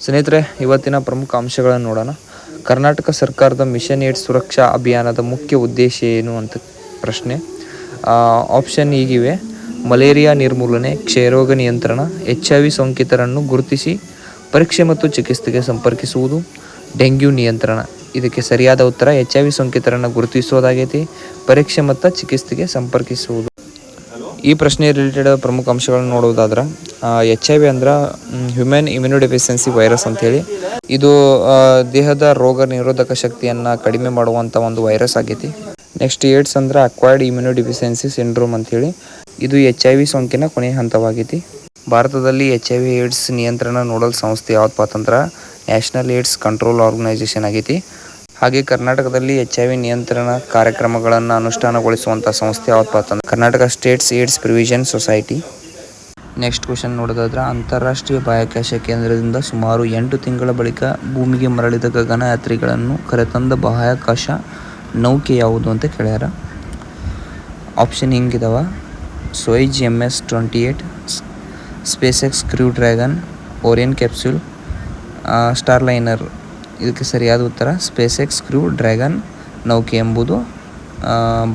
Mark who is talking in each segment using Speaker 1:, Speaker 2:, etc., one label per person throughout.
Speaker 1: ಸ್ನೇಹಿತರೆ, ಇವತ್ತಿನ ಪ್ರಮುಖ ಅಂಶಗಳನ್ನು ನೋಡೋಣ. ಕರ್ನಾಟಕ ಸರ್ಕಾರದ ಮಿಷನ್ ಏಡ್ಸ್ ಸುರಕ್ಷಾ ಅಭಿಯಾನದ ಮುಖ್ಯ ಉದ್ದೇಶ ಏನು ಅಂತ ಪ್ರಶ್ನೆ. ಆಪ್ಷನ್ ಹೀಗಿವೆ: ಮಲೇರಿಯಾ ನಿರ್ಮೂಲನೆ, ಕ್ಷಯರೋಗ ನಿಯಂತ್ರಣ, HIV ಸೋಂಕಿತರನ್ನು ಗುರುತಿಸಿ ಪರೀಕ್ಷೆ ಮತ್ತು ಚಿಕಿತ್ಸೆಗೆ ಸಂಪರ್ಕಿಸುವುದು, ಡೆಂಗ್ಯೂ ನಿಯಂತ್ರಣ. ಇದಕ್ಕೆ ಸರಿಯಾದ ಉತ್ತರ HIV ಸೋಂಕಿತರನ್ನು ಗುರುತಿಸುವುದಾಗೈತಿ, ಪರೀಕ್ಷೆ ಮತ್ತು ಚಿಕಿತ್ಸೆಗೆ ಸಂಪರ್ಕಿಸುವುದು. ಈ ಪ್ರಶ್ನೆ ರಿಲೇಟೆಡ್ ಪ್ರಮುಖ ಅಂಶಗಳನ್ನು ನೋಡುವುದಾದ್ರೆ, HIV ಅಂದ್ರೆ ಹ್ಯೂಮನ್ ಇಮ್ಯುನೋಡೆಫಿಷಿಯನ್ಸಿ ವೈರಸ್ ಅಂತೇಳಿ. ಇದು ದೇಹದ ರೋಗ ನಿರೋಧಕ ಶಕ್ತಿಯನ್ನು ಕಡಿಮೆ ಮಾಡುವಂಥ ಒಂದು ವೈರಸ್ ಆಗೈತಿ. ನೆಕ್ಸ್ಟ್ ಏಡ್ಸ್ ಅಂದ್ರೆ ಅಕ್ವೈರ್ಡ್ ಇಮ್ಯುನೋಡೆಫಿಷಿಯನ್ಸಿ ಸಿಂಡ್ರೋಮ್ ಅಂತೇಳಿ. ಇದು HIV ಸೋಂಕಿನ ಕೊನೆಯ ಹಂತವಾಗೈತಿ. ಭಾರತದಲ್ಲಿ HIV ಏಡ್ಸ್ ನಿಯಂತ್ರಣ ನೋಡಲ್ ಸಂಸ್ಥೆ ಯಾವುದಪ್ಪ ಅಂತಂದ್ರೆ ನ್ಯಾಷನಲ್ ಏಡ್ಸ್ ಕಂಟ್ರೋಲ್ ಆರ್ಗನೈಸೇಷನ್ ಆಗೈತಿ. ಹಾಗೆ ಕರ್ನಾಟಕದಲ್ಲಿ HIV ನಿಯಂತ್ರಣ ಕಾರ್ಯಕ್ರಮಗಳನ್ನು ಅನುಷ್ಠಾನಗೊಳಿಸುವಂಥ ಸಂಸ್ಥೆ ಯಾವುದಪ್ಪ ಅಂತಂದ್ರೆ Karnataka States AIDS prevention society. Next question ನೋಡೋದಾದ್ರೆ, ಅಂತಾರಾಷ್ಟ್ರೀಯ ಬಾಹ್ಯಾಕಾಶ ಕೇಂದ್ರದಿಂದ ಸುಮಾರು 8 ತಿಂಗಳ ಬಳಿಕ ಭೂಮಿಗೆ ಮರಳಿದ ಗಗನಯಾತ್ರಿಗಳನ್ನು ಕರೆತಂದ ಬಾಹ್ಯಾಕಾಶ ನೌಕೆ ಯಾವುದು ಅಂತ ಕೇಳ್ಯಾರ. ಆಪ್ಷನ್ ಹಿಂಗಿದಾವ: ಸೊಯುಜ್ MS-28, ಸ್ಪೇಸ್ಎಕ್ಸ್ ಕ್ರೂ ಡ್ರ್ಯಾಗನ್, ಓರಿಯನ್ ಕ್ಯಾಪ್ಸ್ಯೂಲ್, ಸ್ಟಾರ್ಲೈನರ್. ಇದಕ್ಕೆ ಸರಿಯಾದ ಉತ್ತರ ಸ್ಪೇಸ್ಎಕ್ಸ್ ಕ್ರೂ ಡ್ರ್ಯಾಗನ್ ನೌಕೆ ಎಂಬುದು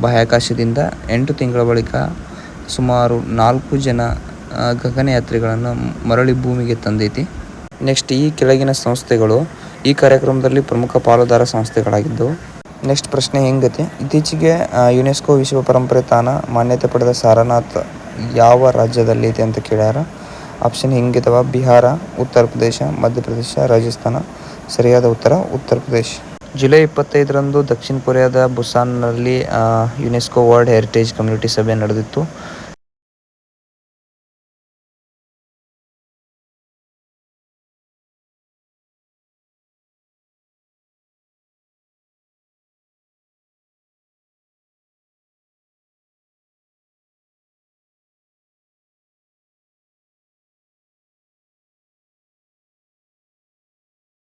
Speaker 1: ಬಾಹ್ಯಾಕಾಶದಿಂದ 8 ತಿಂಗಳ ಬಳಿಕ ಸುಮಾರು 4 ಜನ ಗಗನಯಾತ್ರಿಗಳನ್ನು ಮರಳಿ ಭೂಮಿಗೆ ತಂದೈತಿ. ನೆಕ್ಸ್ಟ್, ಈ ಕೆಳಗಿನ ಸಂಸ್ಥೆಗಳು ಈ ಕಾರ್ಯಕ್ರಮದಲ್ಲಿ ಪ್ರಮುಖ ಪಾಲುದಾರ ಸಂಸ್ಥೆಗಳಾಗಿದ್ದವು. ನೆಕ್ಸ್ಟ್ ಪ್ರಶ್ನೆ ಹಿಂಗತಿ: ಇತ್ತೀಚೆಗೆ ಯುನೆಸ್ಕೋ ವಿಶ್ವ ಪರಂಪರೆ ತಾಣ ಮಾನ್ಯತೆ ಪಡೆದ ಸಾರನಾಥ್ ಯಾವ ರಾಜ್ಯದಲ್ಲೈತೆ ಅಂತ ಕೇಳ್ಯಾರ. ಆಪ್ಷನ್ ಹಿಂಗಿದಾವ: ಬಿಹಾರ, ಉತ್ತರ ಪ್ರದೇಶ, ಮಧ್ಯಪ್ರದೇಶ, ರಾಜಸ್ಥಾನ. ಸರಿಯಾದ ಉತ್ತರ ಉತ್ತರ ಪ್ರದೇಶ. ಜುಲೈ 25ರಂದು ದಕ್ಷಿಣ ಕೊರಿಯಾದ ಬುಸಾನ್ನಲ್ಲಿ ಯುನೆಸ್ಕೋ ವರ್ಲ್ಡ್ ಹೆರಿಟೇಜ್ ಕಮ್ಯುನಿಟಿ ಸಭೆ ನಡೆದಿತ್ತು.